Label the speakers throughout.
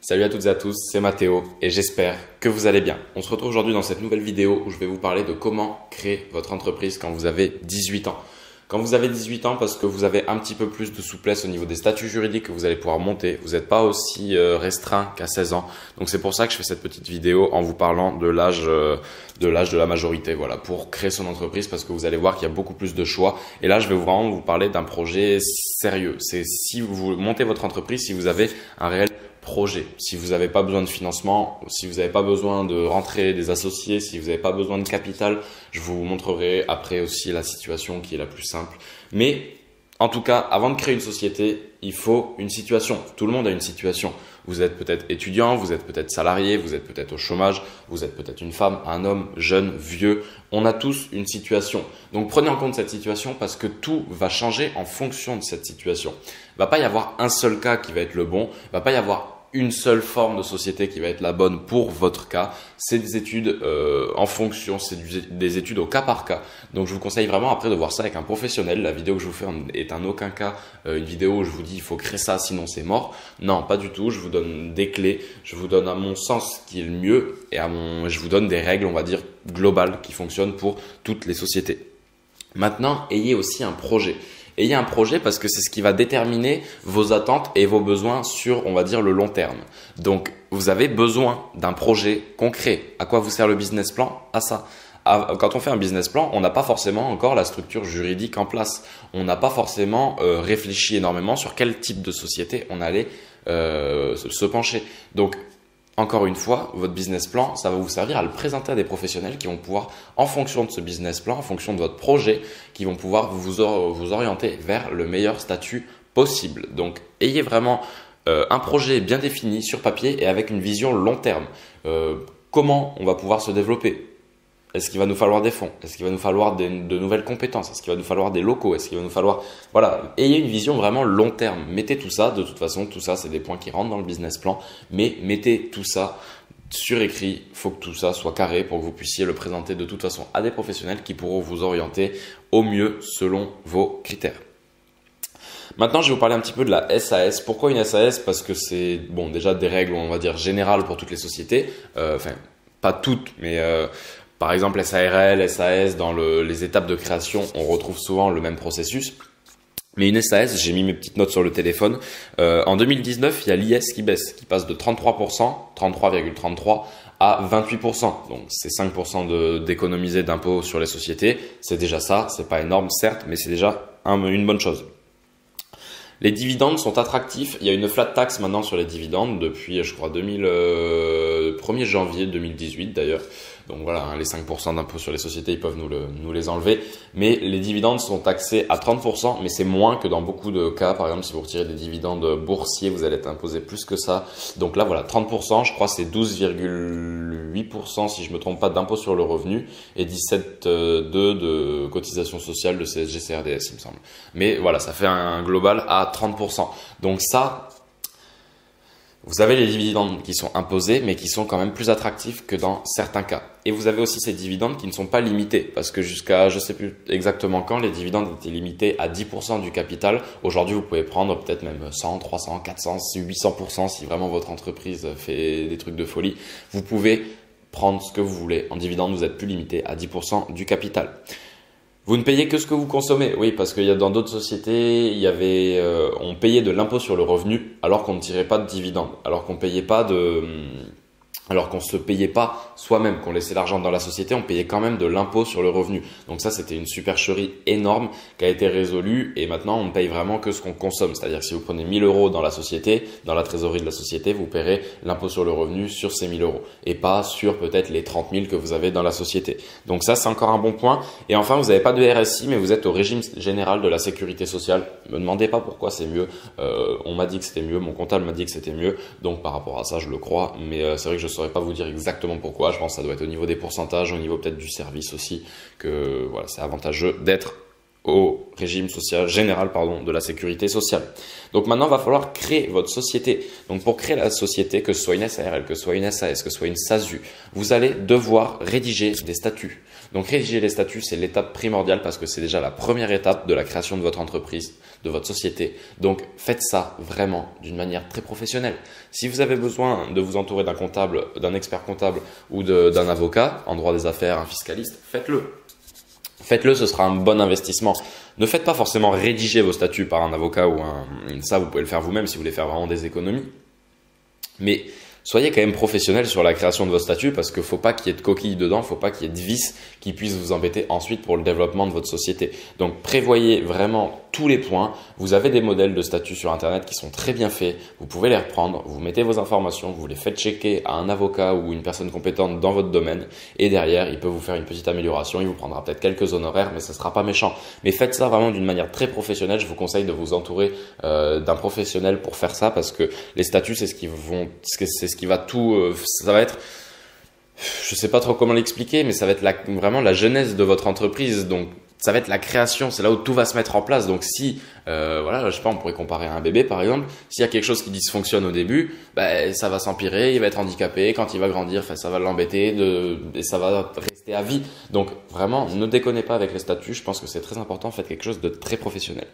Speaker 1: Salut à toutes et à tous, c'est Mathéo et j'espère que vous allez bien. On se retrouve aujourd'hui dans cette nouvelle vidéo où je vais vous parler de comment créer votre entreprise quand vous avez 18 ans. Quand vous avez 18 ans, parce que vous avez un petit peu plus de souplesse au niveau des statuts juridiques que vous allez pouvoir monter. Vous n'êtes pas aussi restreint qu'à 16 ans. Donc c'est pour ça que je fais cette petite vidéo en vous parlant de l'âge de la majorité, voilà, pour créer son entreprise, parce que vous allez voir qu'il y a beaucoup plus de choix. Et là, je vais vraiment vous parler d'un projet sérieux. C'est si vous montez votre entreprise, si vous avez un réel projet, si vous n'avez pas besoin de financement, si vous n'avez pas besoin de rentrer des associés, si vous n'avez pas besoin de capital, je vous montrerai après aussi la situation qui est la plus simple. Mais en tout cas, avant de créer une société, il faut une situation. Tout le monde a une situation. Vous êtes peut-être étudiant, vous êtes peut-être salarié, vous êtes peut-être au chômage, vous êtes peut-être une femme, un homme, jeune, vieux. On a tous une situation. Donc prenez en compte cette situation parce que tout va changer en fonction de cette situation. Il ne va pas y avoir un seul cas qui va être le bon. Il ne va pas y avoir une seule forme de société qui va être la bonne pour votre cas. C'est des études en fonction, c'est des études au cas par cas. Donc je vous conseille vraiment après de voir ça avec un professionnel. La vidéo que je vous fais est en aucun cas une vidéo où je vous dis il faut créer ça sinon c'est mort. Non, pas du tout. Je vous donne des clés, je vous donne à mon sens ce qui est le mieux et je vous donne des règles, on va dire, globales qui fonctionnent pour toutes les sociétés. Maintenant, ayez aussi un projet. Ayez un projet parce que c'est ce qui va déterminer vos attentes et vos besoins sur, on va dire, le long terme. Donc, vous avez besoin d'un projet concret. À quoi vous sert le business plan? À ça. Quand on fait un business plan, on n'a pas forcément encore la structure juridique en place. On n'a pas forcément réfléchi énormément sur quel type de société on allait se pencher. Donc, encore une fois, votre business plan, ça va vous servir à le présenter à des professionnels qui vont pouvoir, en fonction de ce business plan, en fonction de votre projet, qui vont pouvoir vous orienter vers le meilleur statut possible. Donc, ayez vraiment un projet bien défini sur papier et avec une vision long terme. Comment on va pouvoir se développer? Est-ce qu'il va nous falloir des fonds? Est-ce qu'il va nous falloir de nouvelles compétences? Est-ce qu'il va nous falloir des locaux? Est-ce qu'il va nous falloir… Voilà, ayez une vision vraiment long terme. Mettez tout ça, de toute façon, tout ça, c'est des points qui rentrent dans le business plan. Mais mettez tout ça sur écrit. Il faut que tout ça soit carré pour que vous puissiez le présenter de toute façon à des professionnels qui pourront vous orienter au mieux selon vos critères. Maintenant, je vais vous parler un petit peu de la SAS. Pourquoi une SAS? Parce que c'est, bon, déjà des règles, on va dire, générales pour toutes les sociétés. Enfin, pas toutes, mais… par exemple, SARL, SAS, dans les étapes de création, on retrouve souvent le même processus. Mais une SAS, j'ai mis mes petites notes sur le téléphone. En 2019, il y a l'IS qui baisse, qui passe de 33%, 33,33% à 28%. Donc, c'est 5% d'économiser d'impôts sur les sociétés. C'est déjà ça. C'est pas énorme, certes, mais c'est déjà une bonne chose. Les dividendes sont attractifs. Il y a une flat tax maintenant sur les dividendes depuis, je crois, 1er janvier 2018 d'ailleurs. Donc voilà, hein, les 5% d'impôt sur les sociétés, ils peuvent nous les enlever. Mais les dividendes sont taxés à 30%, mais c'est moins que dans beaucoup de cas. Par exemple, si vous retirez des dividendes boursiers, vous allez être imposé plus que ça. Donc là, voilà, 30%, je crois c'est 12,8% si je me trompe pas d'impôt sur le revenu et 17,2% de cotisation sociale de CSG CRDS, il me semble. Mais voilà, ça fait un global à 30%. Donc ça… Vous avez les dividendes qui sont imposés, mais qui sont quand même plus attractifs que dans certains cas. Et vous avez aussi ces dividendes qui ne sont pas limités, parce que jusqu'à, je sais plus exactement quand, les dividendes étaient limités à 10% du capital. Aujourd'hui, vous pouvez prendre peut-être même 100, 300, 400, 800% si vraiment votre entreprise fait des trucs de folie. Vous pouvez prendre ce que vous voulez. En dividende, vous n'êtes plus limité à 10% du capital. Vous ne payez que ce que vous consommez. Oui, parce qu'il y a dans d'autres sociétés, on payait de l'impôt sur le revenu alors qu'on ne tirait pas de dividendes, alors qu'on se payait pas soi-même, qu'on laissait l'argent dans la société, on payait quand même de l'impôt sur le revenu. Donc ça, c'était une supercherie énorme qui a été résolue et maintenant, on ne paye vraiment que ce qu'on consomme. C'est-à-dire que si vous prenez 1 000 € dans la société, dans la trésorerie de la société, vous paierez l'impôt sur le revenu sur ces 1 000 € et pas sur peut-être les 30 000 que vous avez dans la société. Donc ça, c'est encore un bon point. Et enfin, vous n'avez pas de RSI, mais vous êtes au régime général de la sécurité sociale. Ne me demandez pas pourquoi c'est mieux. On m'a dit que c'était mieux, mon comptable m'a dit que c'était mieux. Donc par rapport à ça, je le crois. Mais c'est vrai que je ne saurais pas vous dire exactement pourquoi. Je pense que ça doit être au niveau des pourcentages, au niveau peut-être du service aussi, que voilà, c'est avantageux d'être au régime social général de la sécurité sociale. Donc maintenant, il va falloir créer votre société. Donc pour créer la société, que ce soit une SARL, que ce soit une SAS, que ce soit une SASU, vous allez devoir rédiger des statuts. Donc rédiger les statuts, c'est l'étape primordiale parce que c'est déjà la première étape de la création de votre entreprise, de votre société. Donc faites ça vraiment d'une manière très professionnelle. Si vous avez besoin de vous entourer d'un comptable, d'un expert comptable ou d'un avocat en droit des affaires, un fiscaliste, faites-le. Faites-le, ce sera un bon investissement. Ne faites pas forcément rédiger vos statuts par un avocat ou ça, vous pouvez le faire vous-même si vous voulez faire vraiment des économies. Mais soyez quand même professionnel sur la création de vos statuts parce qu'il ne faut pas qu'il y ait de coquilles dedans, il ne faut pas qu'il y ait de vices qui puissent vous embêter ensuite pour le développement de votre société. Donc prévoyez vraiment tous les points. Vous avez des modèles de statuts sur Internet qui sont très bien faits. Vous pouvez les reprendre, vous mettez vos informations, vous les faites checker à un avocat ou une personne compétente dans votre domaine et derrière, il peut vous faire une petite amélioration. Il vous prendra peut-être quelques honoraires, mais ce ne sera pas méchant. Mais faites ça vraiment d'une manière très professionnelle. Je vous conseille de vous entourer d'un professionnel pour faire ça parce que les statuts, c'est ce qui va tout, ça va être, je sais pas trop comment l'expliquer, mais ça va être vraiment la genèse de votre entreprise. Donc, ça va être la création, c'est là où tout va se mettre en place. Donc, si, voilà, je sais pas, on pourrait comparer à un bébé, par exemple. S'il y a quelque chose qui dysfonctionne au début, ça va s'empirer, il va être handicapé. Quand il va grandir, ça va l'embêter et ça va rester à vie. Donc, vraiment, ne déconnez pas avec les statuts. Je pense que c'est très important. Faites quelque chose de très professionnel.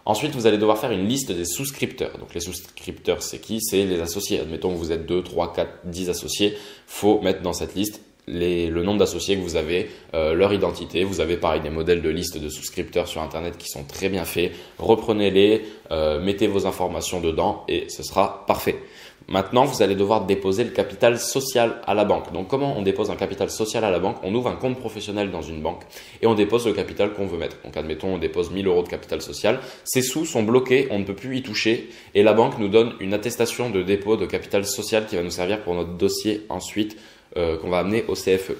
Speaker 1: Ensuite, vous allez devoir faire une liste des souscripteurs. Donc, les souscripteurs, c'est qui? C'est les associés. Admettons que vous êtes 2, 3, 4, 10 associés. Faut mettre dans cette liste le nombre d'associés que vous avez, leur identité. Vous avez pareil des modèles de liste de souscripteurs sur Internet qui sont très bien faits. Reprenez-les, mettez vos informations dedans et ce sera parfait. Maintenant, vous allez devoir déposer le capital social à la banque. Donc, comment on dépose un capital social à la banque? On ouvre un compte professionnel dans une banque et on dépose le capital qu'on veut mettre. Donc, admettons, on dépose 1000 € de capital social. Ces sous sont bloqués, on ne peut plus y toucher et la banque nous donne une attestation de dépôt de capital social qui va nous servir pour notre dossier ensuite qu'on va amener au CFE.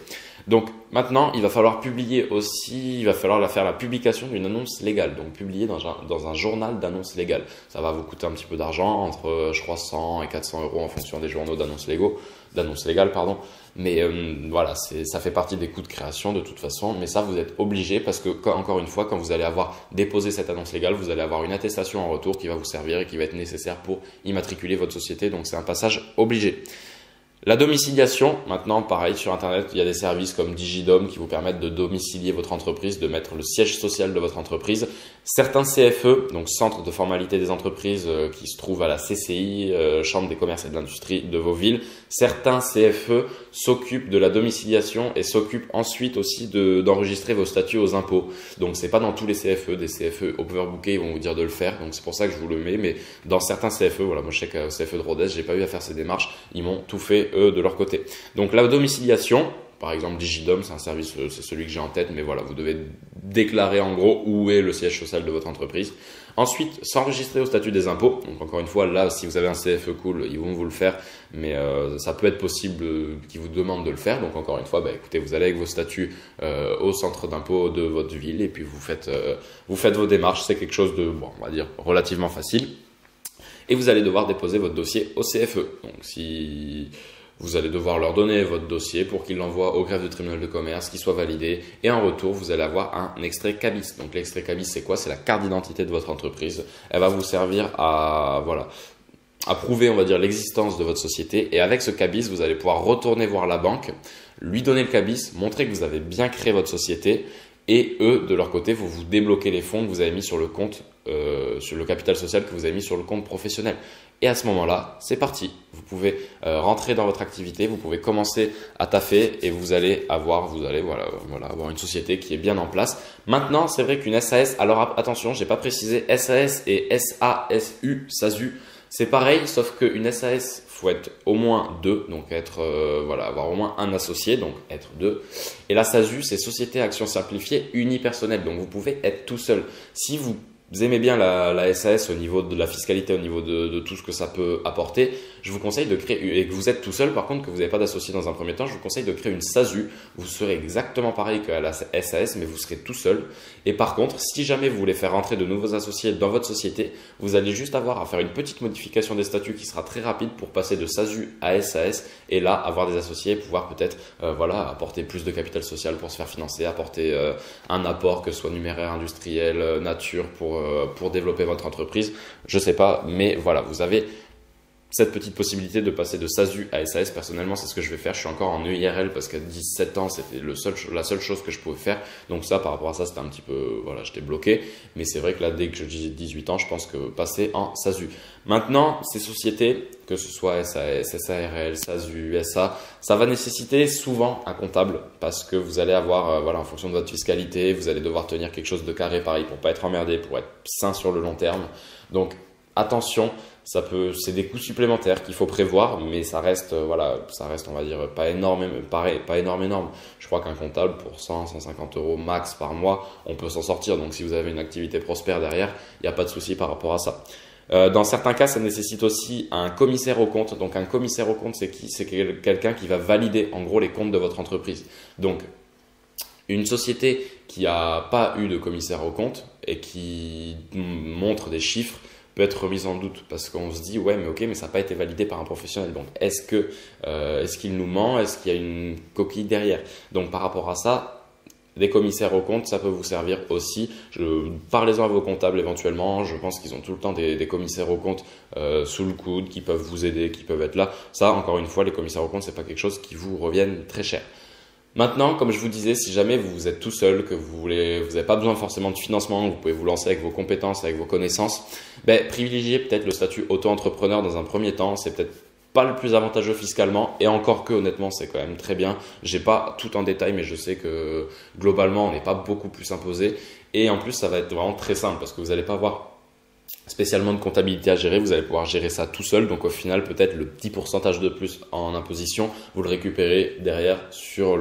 Speaker 1: Donc maintenant, il va falloir publier aussi, il va falloir faire la publication d'une annonce légale, donc publier dans un journal d'annonce légale. Ça va vous coûter un petit peu d'argent, entre je crois 100 et 400 € en fonction des journaux d'annonce légale, pardon. Mais voilà, ça fait partie des coûts de création de toute façon, mais ça vous êtes obligé parce que encore une fois, quand vous allez avoir déposé cette annonce légale, vous allez avoir une attestation en retour qui va vous servir et qui va être nécessaire pour immatriculer votre société, donc c'est un passage obligé. La domiciliation, maintenant pareil sur Internet, il y a des services comme Digidom qui vous permettent de domicilier votre entreprise, de mettre le siège social de votre entreprise. Certains CFE, donc Centre de formalité des entreprises qui se trouvent à la CCI, Chambre des commerces et de l'industrie de vos villes. Certains CFE s'occupent de la domiciliation et s'occupent ensuite aussi d'enregistrer vos statuts aux impôts. Donc c'est pas dans tous les CFE, des CFE overbookés ils vont vous dire de le faire, donc c'est pour ça que je vous le mets, mais dans certains CFE, voilà, moi je sais qu'au CFE de Rodez, j'ai pas eu à faire ces démarches, ils m'ont tout fait eux de leur côté. Donc la domiciliation, par exemple Digidom, c'est un service, c'est celui que j'ai en tête, mais voilà, vous devez déclarer en gros où est le siège social de votre entreprise. Ensuite, s'enregistrer au statut des impôts. Donc encore une fois, là, si vous avez un CFE cool, ils vont vous le faire, mais ça peut être possible qu'ils vous demandent de le faire. Donc encore une fois, écoutez, vous allez avec vos statuts au centre d'impôt de votre ville et puis vous faites vos démarches. C'est quelque chose de, bon, on va dire, relativement facile. Et vous allez devoir déposer votre dossier au CFE. Donc si vous allez devoir leur donner votre dossier pour qu'ils l'envoient au greffe du tribunal de commerce, qu'il soit validé. Et en retour, vous allez avoir un extrait CABIS. Donc l'extrait CABIS, c'est quoi? C'est la carte d'identité de votre entreprise. Elle va vous servir à prouver, on va dire, l'existence de votre société. Et avec ce CABIS, vous allez pouvoir retourner voir la banque, lui donner le CABIS, montrer que vous avez bien créé votre société. Et eux, de leur côté, vous débloquez les fonds que vous avez mis sur le compte, sur le capital social que vous avez mis sur le compte professionnel. Et à ce moment-là, c'est parti. Vous pouvez rentrer dans votre activité, vous pouvez commencer à taffer et vous allez avoir une société qui est bien en place. Maintenant, c'est vrai qu'une SAS, alors attention, j'ai pas précisé SAS et SASU, c'est pareil, sauf qu'une SAS, faut être au moins 2, donc avoir au moins un associé, donc être 2. Et la SASU, c'est Société Action Simplifiée Unipersonnelle, donc vous pouvez être tout seul. Si vous aimez bien la SAS au niveau de la fiscalité, au niveau de tout ce que ça peut apporter, je vous conseille de créer, et que vous êtes tout seul par contre, que vous n'avez pas d'associé dans un premier temps, je vous conseille de créer une SASU. Vous serez exactement pareil qu'à la SAS, mais vous serez tout seul. Et par contre, si jamais vous voulez faire rentrer de nouveaux associés dans votre société, vous allez juste avoir à faire une petite modification des statuts qui sera très rapide pour passer de SASU à SAS et là avoir des associés, pouvoir peut-être voilà, apporter plus de capital social pour se faire financer, apporter un apport que ce soit numéraire, industriel, nature pour développer votre entreprise. Je sais pas, mais voilà, vous avez cette petite possibilité de passer de SASU à SAS. Personnellement, c'est ce que je vais faire. Je suis encore en EIRL parce qu'à 17 ans, c'était la seule chose que je pouvais faire. Donc ça, par rapport à ça, c'était un petit peu, voilà, j'étais bloqué. Mais c'est vrai que là, dès que j'ai 18 ans, je pense que passer en SASU. Maintenant, ces sociétés, que ce soit SAS, SARL, SASU, SA, ça va nécessiter souvent un comptable parce que vous allez avoir, voilà, en fonction de votre fiscalité, vous allez devoir tenir quelque chose de carré pareil pour pas être emmerdé, pour être sain sur le long terme. Donc, attention, c'est des coûts supplémentaires qu'il faut prévoir, mais ça reste, voilà, ça reste, on va dire, pas énorme. Je crois qu'un comptable pour 100, 150 euros max par mois, on peut s'en sortir. Donc, si vous avez une activité prospère derrière, il n'y a pas de souci par rapport à ça. Dans certains cas, ça nécessite aussi un commissaire aux comptes. Donc, un commissaire aux comptes, c'est qui? C'est quelqu'un qui va valider, en gros, les comptes de votre entreprise. Donc, une société qui n'a pas eu de commissaire aux comptes et qui montre des chiffres peut être remise en doute parce qu'on se dit ouais mais ok mais ça n'a pas été validé par un professionnel, donc est-ce qu'il nous ment, est-ce qu'il y a une coquille derrière? Donc par rapport à ça, des commissaires aux comptes, ça peut vous servir aussi. Parlez-en à vos comptables éventuellement, je pense qu'ils ont tout le temps des commissaires aux comptes sous le coude qui peuvent vous aider, qui peuvent être là. Ça, encore une fois, les commissaires aux comptes, c'est pas quelque chose qui vous revienne très cher. Maintenant, comme je vous disais, si jamais vous êtes tout seul, que vous n'avez pas besoin forcément de financement, vous pouvez vous lancer avec vos compétences, avec vos connaissances, privilégiez peut-être le statut auto-entrepreneur dans un premier temps. C'est peut-être pas le plus avantageux fiscalement et encore que honnêtement, c'est quand même très bien. J'ai pas tout en détail, mais je sais que globalement, on n'est pas beaucoup plus imposé. Et en plus, ça va être vraiment très simple parce que vous n'allez pas avoir spécialement de comptabilité à gérer, vous allez pouvoir gérer ça tout seul. Donc au final, peut-être le petit pourcentage de plus en imposition, vous le récupérez derrière sur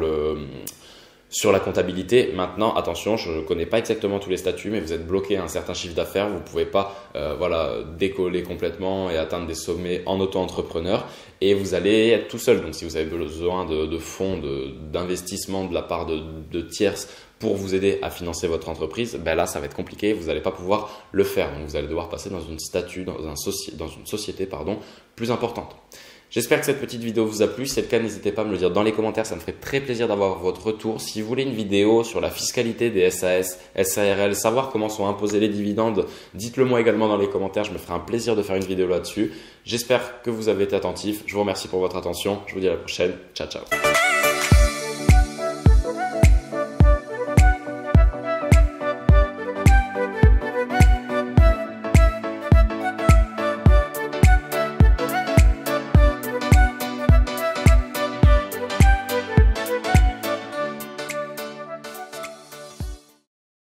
Speaker 1: la comptabilité. Maintenant, attention, je ne connais pas exactement tous les statuts, mais vous êtes bloqué à un certain chiffre d'affaires. Vous ne pouvez pas voilà, décoller complètement et atteindre des sommets en auto-entrepreneur. Et vous allez être tout seul. Donc si vous avez besoin de fonds, d'investissement de la part de tierces pour vous aider à financer votre entreprise, là ça va être compliqué, vous n'allez pas pouvoir le faire. Donc vous allez devoir passer dans une société plus importante. J'espère que cette petite vidéo vous a plu. Si c'est le cas, n'hésitez pas à me le dire dans les commentaires, ça me ferait très plaisir d'avoir votre retour. Si vous voulez une vidéo sur la fiscalité des SAS, SARL, savoir comment sont imposés les dividendes, dites-le moi également dans les commentaires, je me ferai un plaisir de faire une vidéo là-dessus. J'espère que vous avez été attentifs, je vous remercie pour votre attention, je vous dis à la prochaine, ciao ciao.